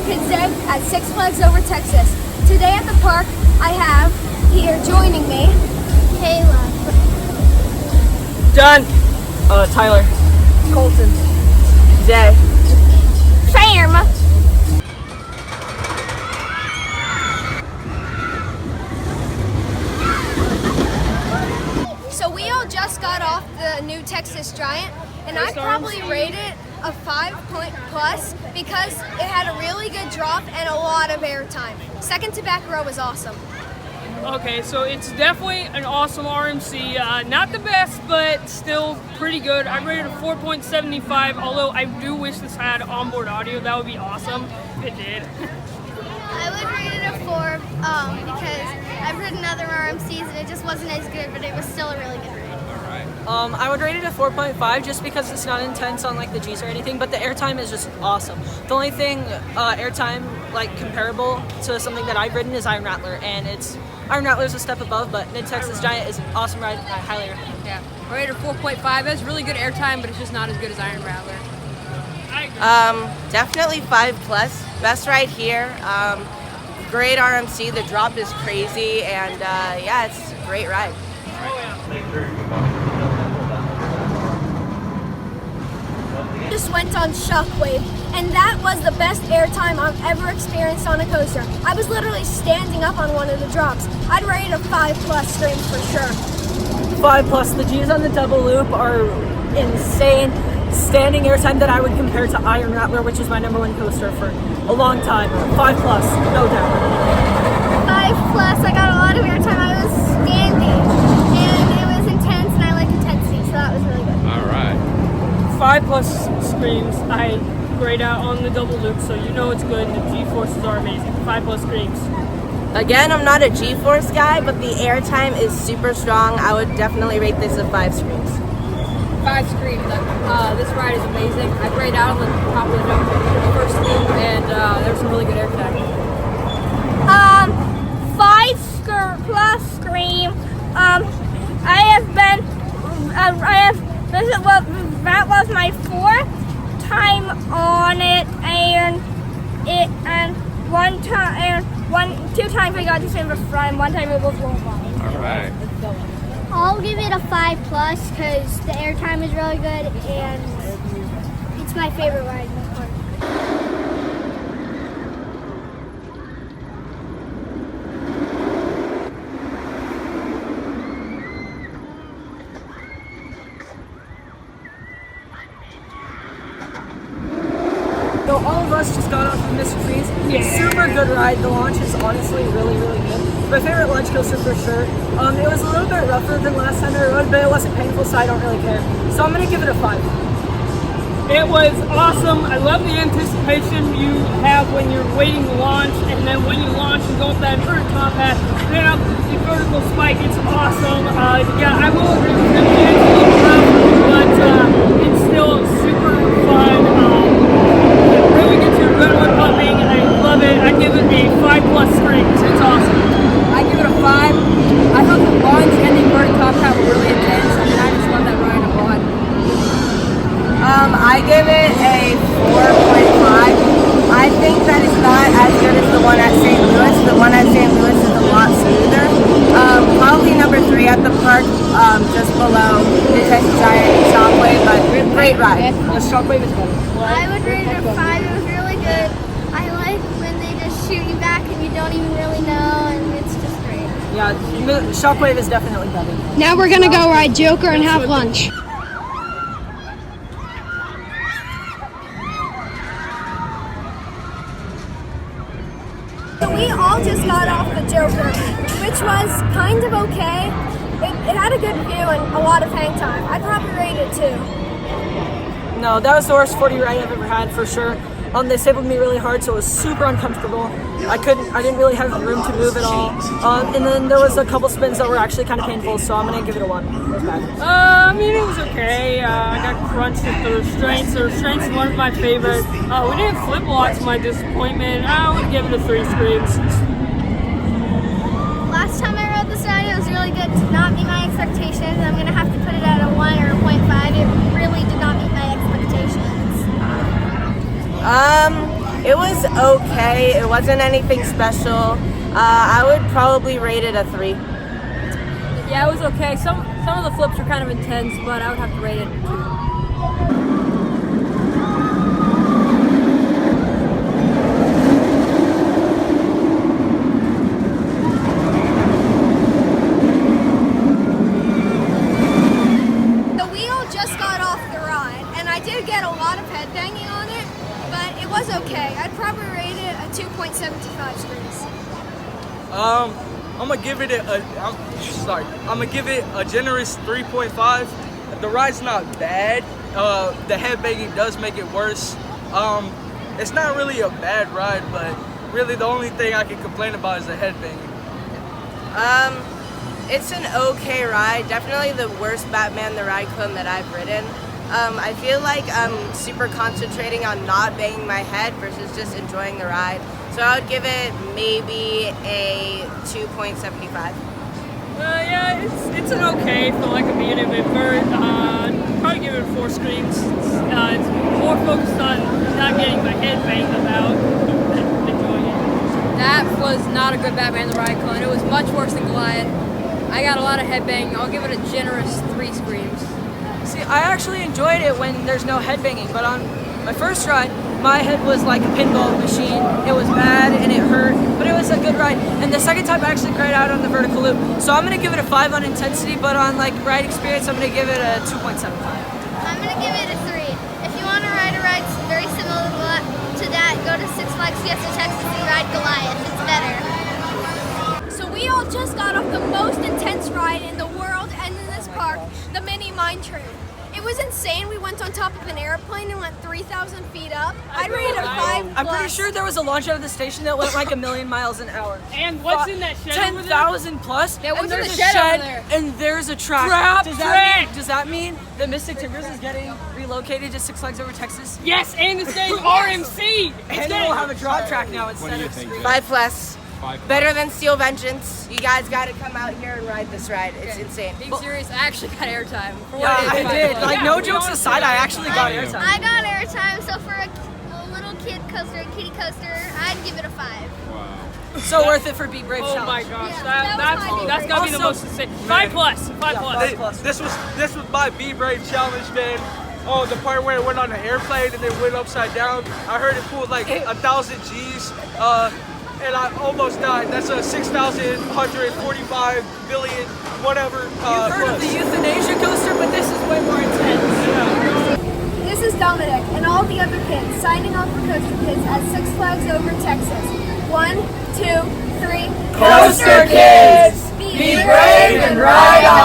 Kids Day at Six Flags Over Texas. Today at the park, I have here joining me, Kayla, John, Tyler, Colton, Jay, Sam. So we all just got off the new Texas Giant, and I probably rate it a 5-point plus because it had a really good drop and a lot of airtime. Second to back row was awesome. Okay, so it's definitely an awesome RMC. Not the best, but still pretty good. I rated a 4.75, although I do wish this had onboard audio. That would be awesome if it did. I would rate it a 4 because I've ridden other RMCs and it just wasn't as good, but it was still a really good ride. I would rate it a 4.5 just because it's not intense on like the G's or anything, but the airtime is just awesome. The only thing airtime like comparable to something that I've ridden is Iron Rattler, and Iron Rattler is a step above, but Mid-Texas Giant is an awesome ride. I highly recommend. Yeah, I rated a 4.5. That's really good airtime, but it's just not as good as Iron Rattler. Definitely 5 plus. Best ride here. Great RMC. The drop is crazy, and yeah, it's a great ride. Just went on Shockwave, and that was the best airtime I've ever experienced on a coaster. I was literally standing up on one of the drops. I'd rate it a 5 plus scream for sure. 5 plus. The G's on the double loop are insane. Standing airtime that I would compare to Iron Rattler, which is my #1 coaster for a long time. 5 plus, no doubt. 5 plus, I got a lot of airtime. I was standing, and it was intense, and I like intensity, so that was really good. All right. 5 plus screams. I grade out on the double loop, so you know it's good. The G-forces are amazing. 5 plus screams. Again, I'm not a G-force guy, but the airtime is super strong. I would definitely rate this a 5 screams. 5 screams. This ride is amazing. I grade out on the top of the first loop, and there's some really good airtime. 5 plus scream. That was my 4th time on it, and 2 times I got to swim with Brian, 1 time it was Worldwide. All right. I'll give it a 5 plus because the airtime is really good, and it's my favorite ride in the park. So all of us just got off of Mr. Freeze. Super good ride. The launch is honestly really, really good. My favorite launch coaster for sure. It was a little bit rougher than last time I rode, but it wasn't painful, so I don't really care. So I'm gonna give it a 5. It was awesome. I love the anticipation you have when you're waiting to launch, and then when you launch and go up that inverted top hat, then up the vertical spike. It's awesome. Yeah, I will agree with you. It's a little rough, but it's still super fun. Really gets your adrenaline pumping. I love it. I give it a 5 plus screams. It's awesome. I give it a 5. I thought the launch and the inverted top hat were really intense. I mean, I just love that ride a lot. I give it a 4.5. I think that it's not as good as the one at St. Louis. The one at St. Louis is a lot smoother. Probably number 3 at the park, just below the Texas Giant Shockwave, but great ride. The Shockwave is better. I would rate it a 5. It was really good. I like when they just shoot you back and you don't even really know, and it's just great. Yeah, Shockwave is definitely better. Now we're gonna go ride Joker and have lunch. So we all just got off the Joker, which was kind of okay. It had a good view and a lot of hang time. I'd probably rate it 2. No, that was the worst 40 ride I've ever had for sure. They stapled me really hard, so it was super uncomfortable. I didn't really have room to move at all. And then there was a couple spins that were actually kind of painful, so I'm gonna give it a 1. It was bad. I mean, it was okay. I got crunched with the restraints. The restraints is one of my favorites. We didn't flip a lot to my disappointment. I would give it a 3 screams. Last time I rode this ride, it was really good. It did not meet my expectations. I'm going to have to put it at a 1 or a 0.5. It really did not meet my expectations. It was okay. It wasn't anything special. I would probably rate it a 3. Yeah, it was okay. Some of the flips were kind of intense, but I would have to rate it a 2. Get a lot of headbanging on it, but it was okay. I'd probably rate it a 2.75 screens. I'm gonna give it I'm gonna give it a generous 3.5. The ride's not bad. The headbanging does make it worse. It's not really a bad ride, but really the only thing I can complain about is the headbanging. It's an okay ride. Definitely the worst Batman the Ride clone that I've ridden. I feel like I'm super concentrating on not banging my head versus just enjoying the ride. So I would give it maybe a 2.75. Yeah, it's an okay for like a medium invert. Probably give it 4 screens. It's more focused on not getting my head banged about than enjoying it. That was not a good Batman the Ride clone. It was much worse than Goliath. I got a lot of headbanging. I'll give it a generous 3 screens. See, I actually enjoyed it when there's no headbanging, but on my first ride, my head was like a pinball machine. It was bad and it hurt, but it was a good ride. And the second time I actually cried out on the vertical loop. So I'm gonna give it a 5 on intensity, but on like ride experience, I'm gonna give it a 2.75. I'm gonna give it a 3. If you want to ride a ride very similar to that, go to Six Flags Fiesta Texas and ride Goliath. It's better. So we all just got off the most intense ride in the world and in this park, the Mini Mine Train. It was insane. We went on top of an airplane and went 3,000 feet up. I'd rate it a 5+. I'm pretty sure there was a launch out of the station that went like 1,000,000 miles an hour. And what's in that shed over there? 10,000 plus. Yeah, what's and in there's the a shed over there? and there's a track. Does that mean that Mystic Timbers is getting relocated to Six Flags Over Texas? Yes, and it's named RMC. And we'll have a drop track now instead of screen. 5+. Better than Steel Vengeance. You guys got to come out here and ride this ride. It's insane. Being serious, I actually got airtime. For Yeah, what it is, I did. 5+. Like, no jokes aside, I actually got airtime. I got airtime, so for a little kid coaster, a kiddie coaster, I'd give it a 5. So worth it for Be Brave Oh Challenge. my gosh, Yeah, that was my that's gotta be the Also- most insane. 5+. 5+. This was my Be Brave challenge, man. Oh, the part where it went on the airplane and then went upside down. I heard it pulled like 1,000 G's. And I almost died. That's a 6,145 billion, whatever. You've heard of the euthanasia coaster, but this is way more intense. This is Dominick and all the other kids signing off for Koaster Kids at Six Flags Over Texas. 1, 2, 3. Koaster Kids! Be brave and ride on!